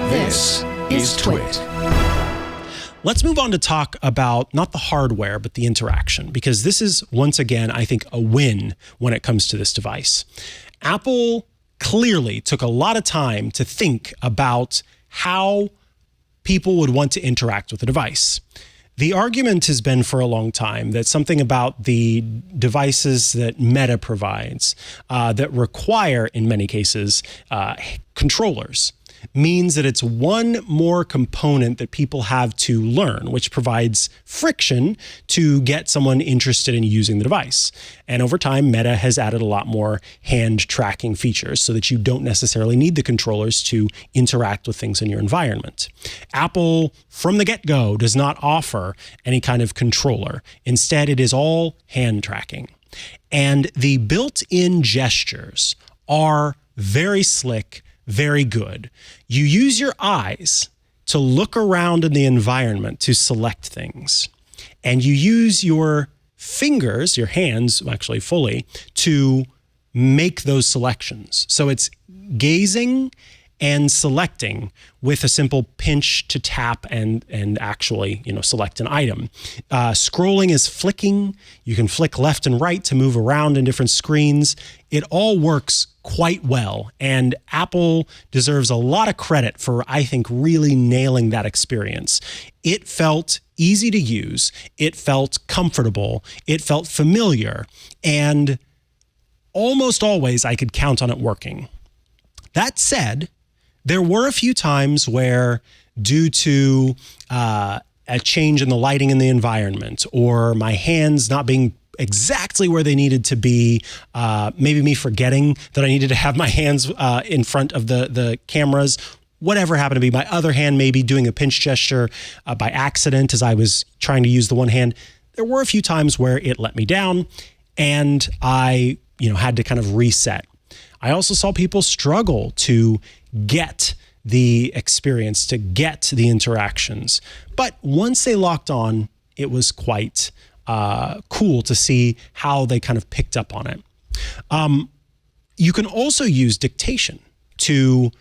This is TWiT. Let's move on to talk about not the hardware, but the interaction, because this is, once again, I think, a win when it comes to this device. Apple clearly took a lot of time to think about how people would want to interact with the device. The argument has been for a long time that something about the devices that Meta provides that require, in many cases, controllers means that it's one more component that people have to learn, which provides friction to get someone interested in using the device. And over time, Meta has added a lot more hand tracking features so that you don't necessarily need the controllers to interact with things in your environment. Apple, from the get-go, does not offer any kind of controller. Instead, it is all hand tracking. And the built-in gestures are very slick, very good. You use your eyes to look around in the environment to select things. And you use your fingers, your hands actually fully, to make those selections. So it's gazing and selecting with a simple pinch to tap and actually, select an item. Scrolling is flicking. You can flick left and right to move around in different screens. It all works quite well, and Apple deserves a lot of credit for, I think, really nailing that experience. It felt easy to use. It felt comfortable. It felt familiar, and almost always I could count on it working. That said, there were a few times where, due to a change in the lighting in the environment, or my hands not being exactly where they needed to be, maybe me forgetting that I needed to have my hands in front of the cameras, whatever happened to be, my other hand maybe doing a pinch gesture by accident as I was trying to use the one hand, there were a few times where it let me down and I had to kind of reset. I also saw people struggle to get the experience, to get the interactions. But once they locked on, it was quite cool to see how they kind of picked up on it. You can also use dictation to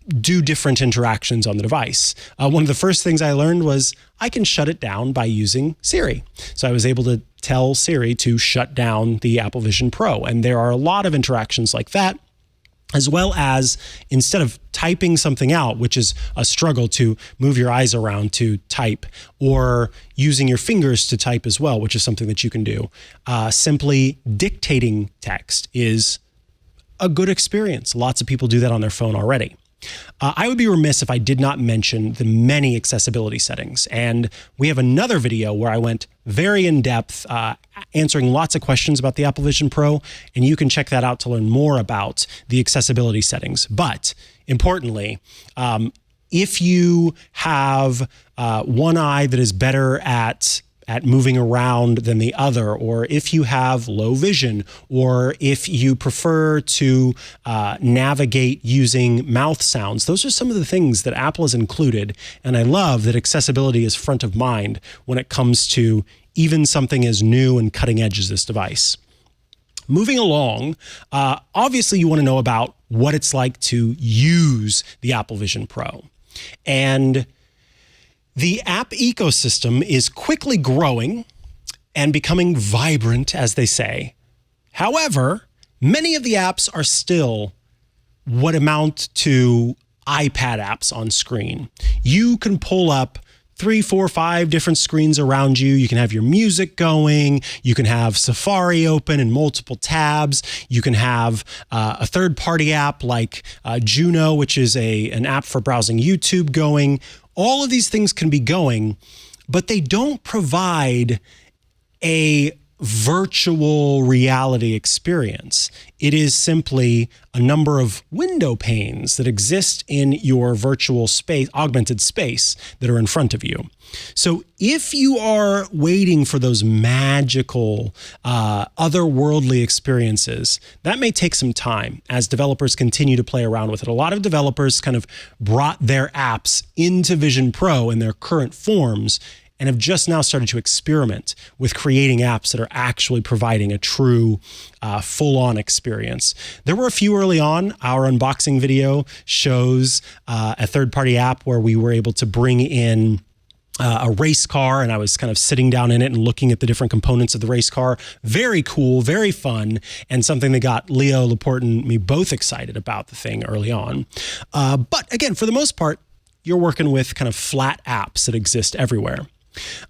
do different interactions on the device. One of the first things I learned was I can shut it down by using Siri. So I was able to tell Siri to shut down the Apple Vision Pro. And there are a lot of interactions like that, as well as instead of typing something out, which is a struggle to move your eyes around to type, or using your fingers to type as well, which is something that you can do, simply dictating text is a good experience. Lots of people do that on their phone already. I would be remiss if I did not mention the many accessibility settings. And we have another video where I went very in-depth, answering lots of questions about the Apple Vision Pro, and you can check that out to learn more about the accessibility settings. But importantly, if you have one eye that is better at moving around than the other, or if you have low vision, or if you prefer to navigate using mouth sounds, those are some of the things that Apple has included. And I love that accessibility is front of mind when it comes to even something as new and cutting edge as this device. Moving along, obviously you want to know about what it's like to use the Apple Vision Pro. And the app ecosystem is quickly growing and becoming vibrant, as they say. However, many of the apps are still what amount to iPad apps on screen. You can pull up 3, 4, 5 different screens around you. You can have your music going. You can have Safari open in multiple tabs. You can have a third-party app like Juno, which is an app for browsing YouTube, going. All of these things can be going, but they don't provide a virtual reality experience. It is simply a number of window panes that exist in your virtual space, augmented space, that are in front of you. So if you are waiting for those magical, otherworldly experiences, that may take some time as developers continue to play around with it. A lot of developers kind of brought their apps into Vision Pro in their current forms, and have just now started to experiment with creating apps that are actually providing a true full-on experience. There were a few early on. Our unboxing video shows a third-party app where we were able to bring in a race car, and I was kind of sitting down in it and looking at the different components of the race car. Very cool, very fun, and something that got Leo Laporte and me both excited about the thing early on. But again, for the most part, you're working with kind of flat apps that exist everywhere.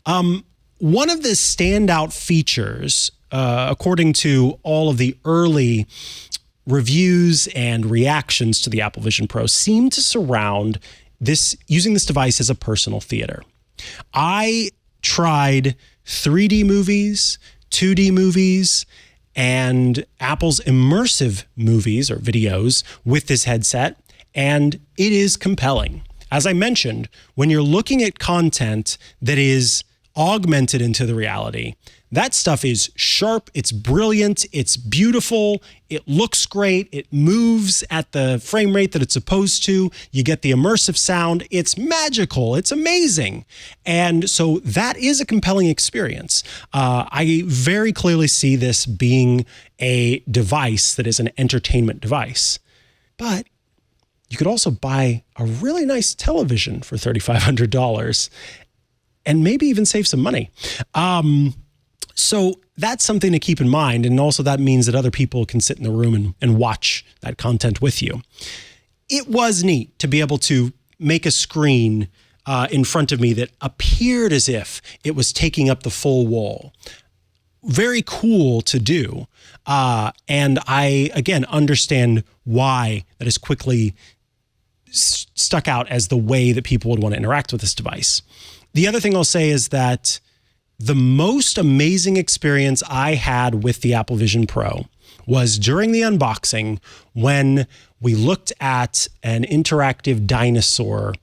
One of the standout features, according to all of the early reviews and reactions to the Apple Vision Pro, seem to surround using this device as a personal theater. I tried 3D movies, 2D movies, and Apple's immersive movies or videos with this headset, and it is compelling. As I mentioned, when you're looking at content that is augmented into the reality, that stuff is sharp, it's brilliant, it's beautiful, it looks great, it moves at the frame rate that it's supposed to, you get the immersive sound, it's magical, it's amazing. And so that is a compelling experience. I very clearly see this being a device that is an entertainment device. But you could also buy a really nice television for $3,500 and maybe even save some money. So that's something to keep in mind. And also that means that other people can sit in the room and watch that content with you. It was neat to be able to make a screen in front of me that appeared as if it was taking up the full wall. Very cool to do. And I, again, understand why that is quickly stuck out as the way that people would want to interact with this device. The other thing I'll say is that the most amazing experience I had with the Apple Vision Pro was during the unboxing when we looked at an interactive dinosaur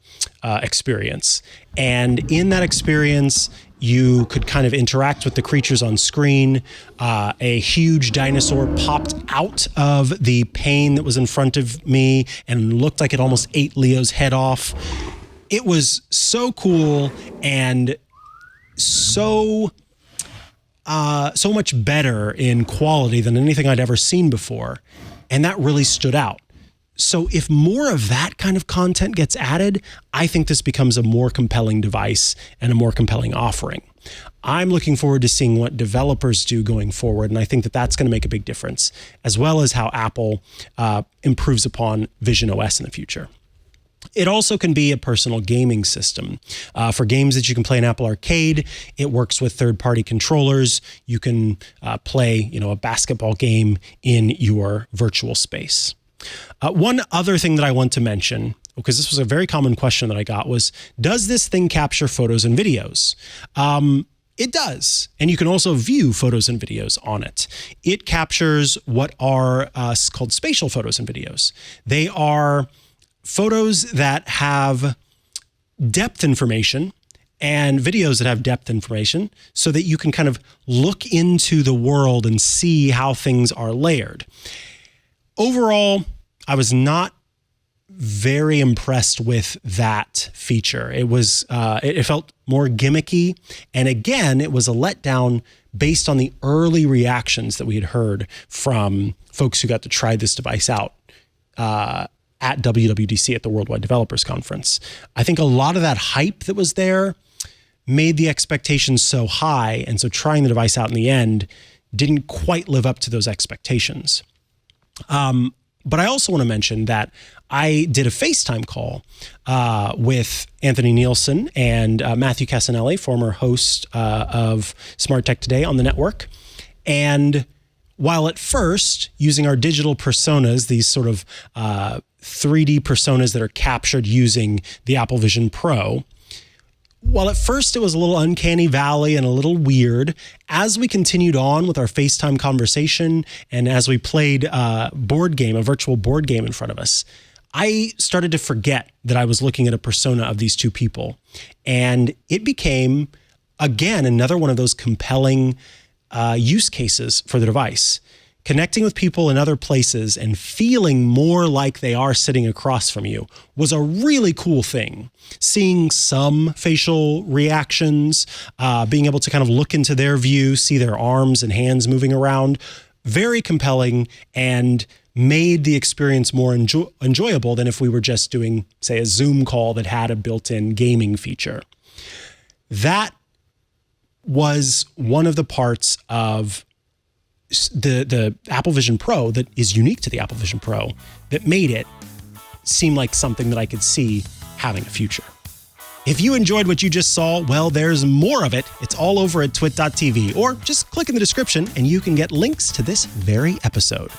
experience. And in that experience, you could kind of interact with the creatures on screen. A huge dinosaur popped out of the pane that was in front of me and looked like it almost ate Leo's head off. It was so cool and so much better in quality than anything I'd ever seen before. And that really stood out. So if more of that kind of content gets added, I think this becomes a more compelling device and a more compelling offering. I'm looking forward to seeing what developers do going forward, and I think that that's going to make a big difference, as well as how Apple improves upon Vision OS in the future. It also can be a personal gaming system. For games that you can play in Apple Arcade, it works with third-party controllers. You can play, a basketball game in your virtual space. One other thing that I want to mention, because this was a very common question that I got, was, does this thing capture photos and videos? It does. And you can also view photos and videos on it. It captures what are called spatial photos and videos. They are photos that have depth information and videos that have depth information so that you can kind of look into the world and see how things are layered. Overall, I was not very impressed with that feature. It was, it felt more gimmicky. And again, it was a letdown based on the early reactions that we had heard from folks who got to try this device out at WWDC, at the Worldwide Developers Conference. I think a lot of that hype that was there made the expectations so high, and so trying the device out in the end didn't quite live up to those expectations. But I also want to mention that I did a FaceTime call with Anthony Nielsen and Matthew Casanelli, former host of Smart Tech Today on the network. And while at first, using our digital personas, these sort of 3D personas that are captured using the Apple Vision Pro, while at first it was a little uncanny valley and a little weird, as we continued on with our FaceTime conversation and as we played a virtual board game in front of us, I started to forget that I was looking at a persona of these two people. And it became, again, another one of those compelling use cases for the device. connecting with people in other places and feeling more like they are sitting across from you was a really cool thing. Seeing some facial reactions, being able to kind of look into their view, see their arms and hands moving around, very compelling and made the experience more enjoyable than if we were just doing, say, a Zoom call that had a built-in gaming feature. That was one of the parts of the Apple Vision Pro that is unique to the Apple Vision Pro that made it seem like something that I could see having a future. If you enjoyed what you just saw, well, there's more of it. It's all over at twit.tv, or just click in the description and you can get links to this very episode.